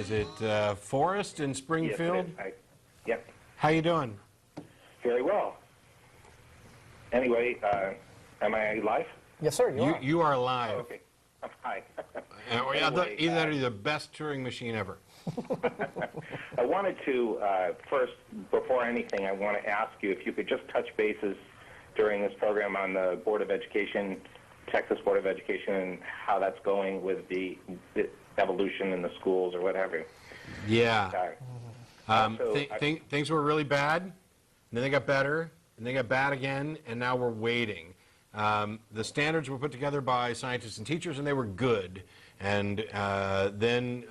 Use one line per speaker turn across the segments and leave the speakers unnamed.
is it Forest in Springfield?
Yes, yep.
How you doing?
Very well. Anyway, am I live?
Yes, sir, you are.
You are live.
Oh, okay. Hi.
Anyway, either the best Turing machine ever.
I wanted to, first, before anything, I want to ask you if you could just touch bases during this program on the Board of Education, Texas Board of Education, and how that's going with the evolution in the schools or whatever.
Yeah.
Also,
things were really bad, and then they got better, and they got bad again, and now we're waiting. The standards were put together by scientists and teachers, and they were good. And then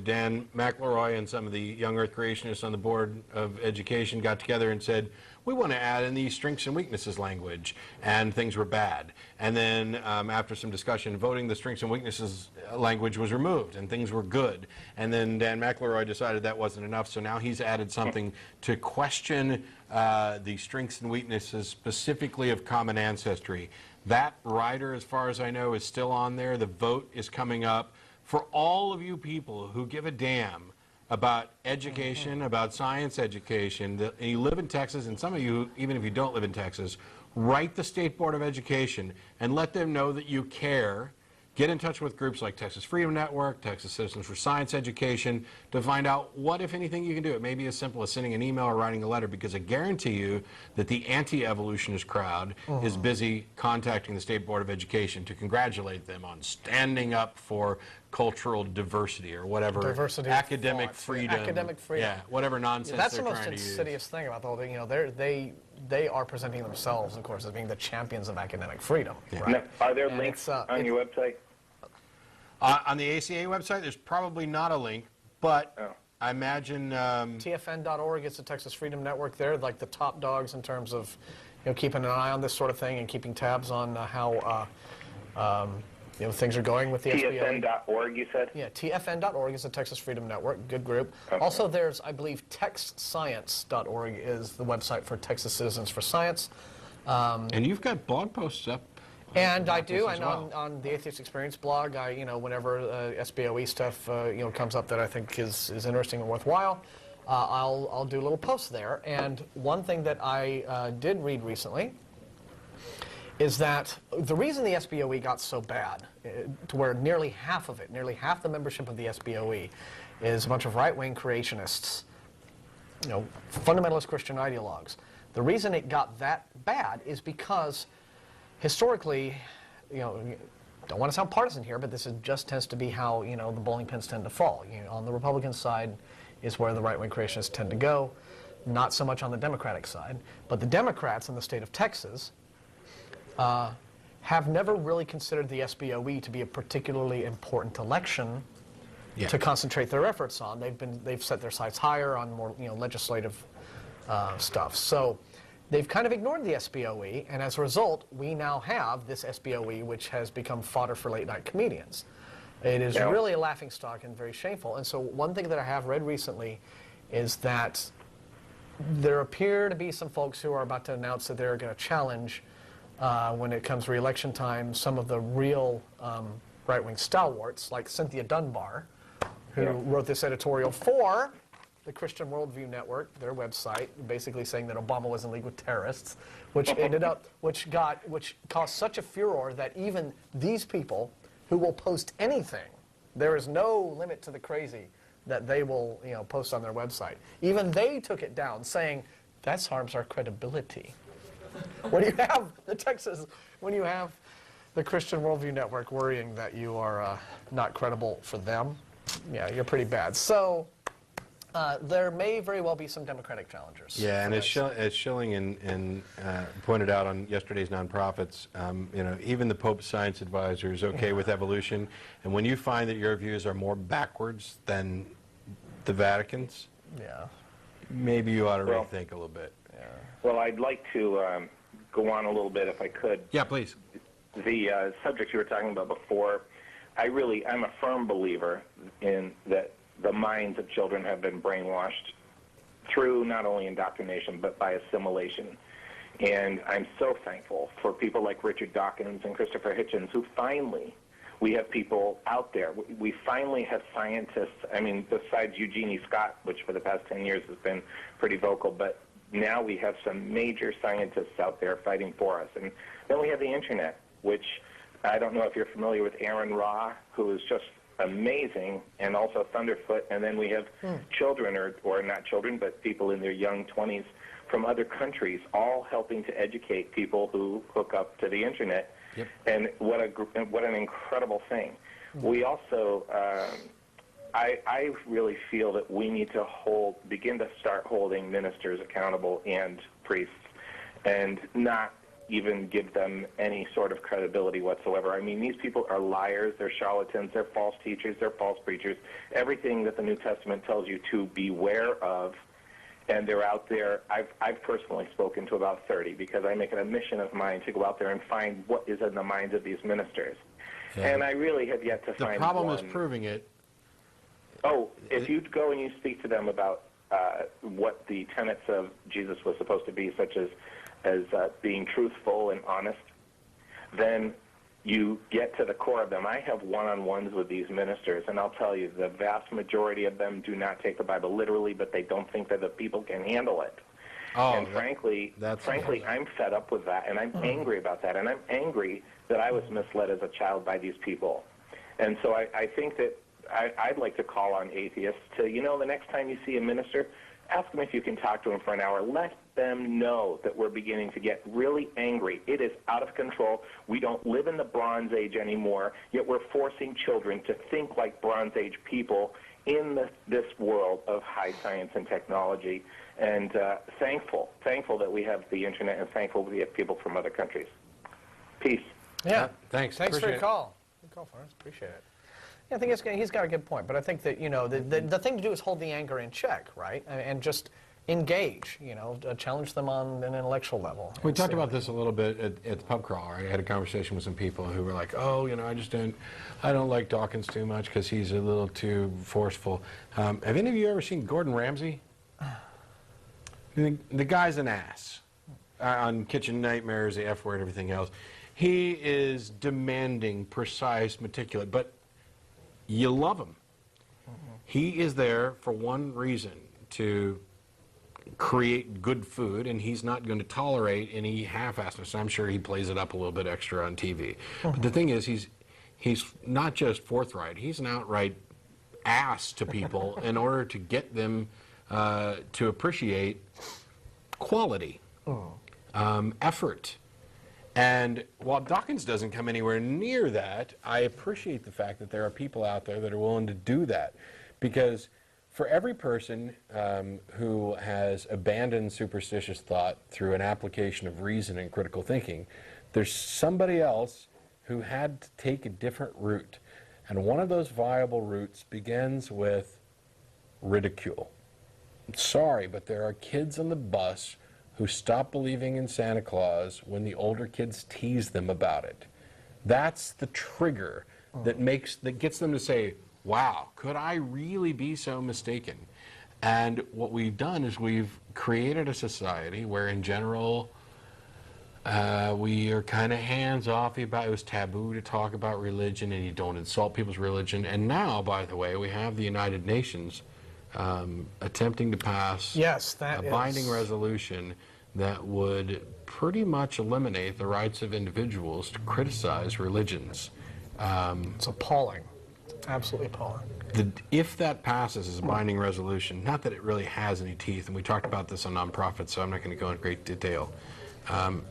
Dan McElroy and some of the young Earth creationists on the Board of Education got together and said, we want to add in the strengths and weaknesses language, and things were bad. And then after some discussion and voting, the strengths and weaknesses language was removed, and things were good. And then Dan McElroy decided that wasn't enough, so now he's added something to question the strengths and weaknesses specifically of common ancestry. That rider, as far as I know, is still on there. The vote is coming up. For all of you people who give a damn about education, about science education, and you live in Texas, and some of you, even if you don't live in Texas, write the State Board of Education and let them know that you care. Get in touch with groups like Texas Freedom Network, Texas Citizens for Science Education, to find out what, if anything, you can do. It may be as simple as sending an email or writing a letter, because I guarantee you that the anti-evolutionist crowd is busy contacting the State Board of Education to congratulate them on standing up for cultural diversity or whatever.
Diversity
academic
of thought.
freedom.
Academic freedom.
Yeah, whatever nonsense
That's
they're
the most
trying to use.
insidious thing about the whole thing. You know, they are presenting themselves, of course, as being the champions of academic freedom.
Yeah.
Right?
Now, are there
And
links
it's,
on your website?
On the ACA website, there's probably not a link, but I imagine...
TFN.org is the Texas Freedom Network. They're like the top dogs in terms of, you know, keeping an eye on this sort of thing and keeping tabs on how you know, things are going with the SBO.
TFN.org, you said?
Yeah, TFN.org is the Texas Freedom Network, good group.
Okay.
Also, there's, I believe, TextScience.org is the website for Texas Citizens for Science.
and you've got blog posts up.
And I do,
as
and
well.
on the Atheist Experience blog, you know, whenever SBOE stuff, you know, comes up that I think is interesting and worthwhile, I'll do a little post there. And one thing that I did read recently is that the reason the SBOE got so bad, to where nearly half of it, nearly half the membership of the SBOE is a bunch of right-wing creationists, you know, fundamentalist Christian ideologues. The reason it got that bad is because historically, you know, don't want to sound partisan here, but this just tends to be how, you know, the bowling pins tend to fall. You know, on the Republican side is where the right-wing creationists tend to go, not so much on the Democratic side. But the Democrats in the state of Texas have never really considered the SBOE to be a particularly important election to concentrate their efforts on. They've set their sights higher on more, you know, legislative stuff. So they've kind of ignored the SBOE, and as a result, we now have this SBOE, which has become fodder for late-night comedians. It is really a laughingstock and very shameful. And so one thing that I have read recently is that there appear to be some folks who are about to announce that they're going to challenge, when it comes re-election time, some of the real right-wing stalwarts, like Cynthia Dunbar, who wrote this editorial for the Christian Worldview Network, their website, basically saying that Obama was in league with terrorists, which caused such a furor that even these people who will post anything, there is no limit to the crazy that they will, you know, post on their website. Even they took it down, saying that harms our credibility. When you have when you have the Christian Worldview Network worrying that you are not credible for them, yeah, you're pretty bad. So there may very well be some Democratic challengers.
Yeah, and as Schilling pointed out on yesterday's Nonprofits, you know, even the Pope's science advisor is okay with evolution. And when you find that your views are more backwards than the Vatican's, maybe you ought to rethink a little bit.
Well, I'd like to go on a little bit, if I could.
Yeah, please.
The subject you were talking about before, I'm a firm believer in that the minds of children have been brainwashed through not only indoctrination but by assimilation. And I'm so thankful for people like Richard Dawkins and Christopher Hitchens, who finally We have people out there. We finally have scientists. I mean, besides Eugenie Scott, which for the past 10 years has been pretty vocal, but now we have some major scientists out there fighting for us. And then we have the internet, which I don't know if you're familiar with Aaron Ra, who is just amazing, and also Thunderfoot. And then we have children, or not children, but people in their young 20s from other countries, all helping to educate people who hook up to the internet.
Yep.
And what an incredible thing. We also, I really feel that we need to begin to start holding ministers accountable and priests, and not even give them any sort of credibility whatsoever. I mean, these people are liars, they're charlatans, they're false teachers, they're false preachers, everything that the New Testament tells you to beware of, and they're out there. I've personally spoken to about 30, because I make it a mission of mine to go out there and find what is in the minds of these ministers. Yeah. And I really have yet to find one.
The problem is proving it.
Oh, if you go and you speak to them about what the tenets of Jesus was supposed to be, such as being truthful and honest, then you get to the core of them. I have one-on-ones with these ministers, and I'll tell you, the vast majority of them do not take the Bible literally, but they don't think that the people can handle it.
Oh,
and frankly, I'm fed up with that, and I'm angry about that, and I'm angry that I was misled as a child by these people. And so I think that I'd like to call on atheists to, the next time you see a minister, ask them if you can talk to them for an hour. Let them know that we're beginning to get really angry. It is out of control. We don't live in the Bronze Age anymore, yet we're forcing children to think like Bronze Age people in this world of high science and technology. And thankful that we have the internet, and thankful we have people from other countries. Peace.
Yeah.
Thanks.
Thanks for your call. Good call, Forrest. Appreciate it. Yeah, I think he's got a good point, but I think that, the thing to do is hold the anger in check, right? And just engage, challenge them on an intellectual level.
We talked about this a little bit at the pub crawl. I had a conversation with some people who were like, oh, I don't like Dawkins too much because he's a little too forceful. Have any of you ever seen Gordon Ramsay? The guy's an ass. On Kitchen Nightmares, the F word, everything else. He is demanding, precise, meticulous, but you love him. He is there for one reason, to create good food, and he's not going to tolerate any half-assness. I'm sure he plays it up a little bit extra on TV. But the thing is, he's not just forthright, he's an outright ass to people in order to get them to appreciate quality, effort. And while Dawkins doesn't come anywhere near that, I appreciate the fact that there are people out there that are willing to do that. Because for every person who has abandoned superstitious thought through an application of reason and critical thinking, there's somebody else who had to take a different route. And one of those viable routes begins with ridicule. I'm sorry, but there are kids on the bus who stop believing in Santa Claus when the older kids tease them about it. That's the trigger that gets them to say, wow, could I really be so mistaken? And what we've done is we've created a society where in general we are kind of hands-off about, it was taboo to talk about religion, and you don't insult people's religion. And now, by the way, we have the United Nations attempting to pass a binding resolution that would pretty much eliminate the rights of individuals to criticize religions.
It's appalling. It's absolutely appalling.
If that passes as a binding resolution, not that it really has any teeth, and we talked about this on nonprofits, so I'm not going to go in great detail.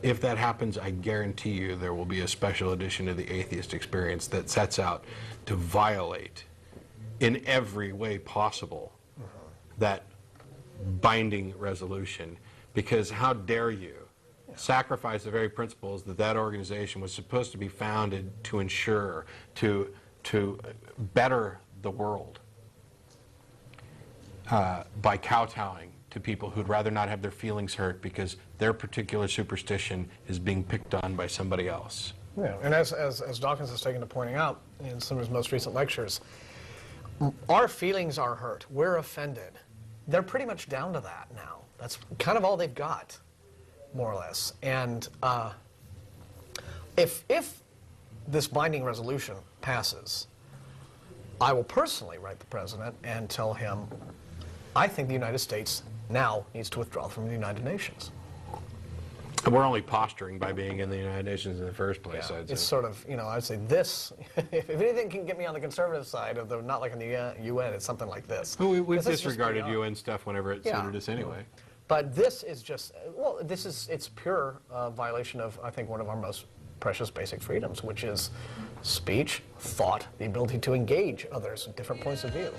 If that happens, I guarantee you there will be a special edition of the Atheist Experience that sets out to violate in every way possible that binding resolution, because how dare you sacrifice the very principles that organization was supposed to be founded to ensure, to better the world, by kowtowing to people who'd rather not have their feelings hurt because their particular superstition is being picked on by somebody else.
Yeah, and as Dawkins has taken to pointing out in some of his most recent lectures, our feelings are hurt. We're offended. They're pretty much down to that now. That's kind of all they've got, more or less. And if this binding resolution passes, I will personally write the president and tell him, I think the United States now needs to withdraw from the United Nations.
We're only posturing by being in the United Nations in the first place,
Yeah,
I'd
it's
say.
sort of, I'd say this, if anything can get me on the conservative side of the, not like in the UN, it's something like this.
Well, we've
This is just
disregarded
beyond.
UN stuff whenever it
Yeah.
suited us anyway.
But this is just, well, it's pure violation of, I think, one of our most precious basic freedoms, which is speech, thought, the ability to engage others with different points of view.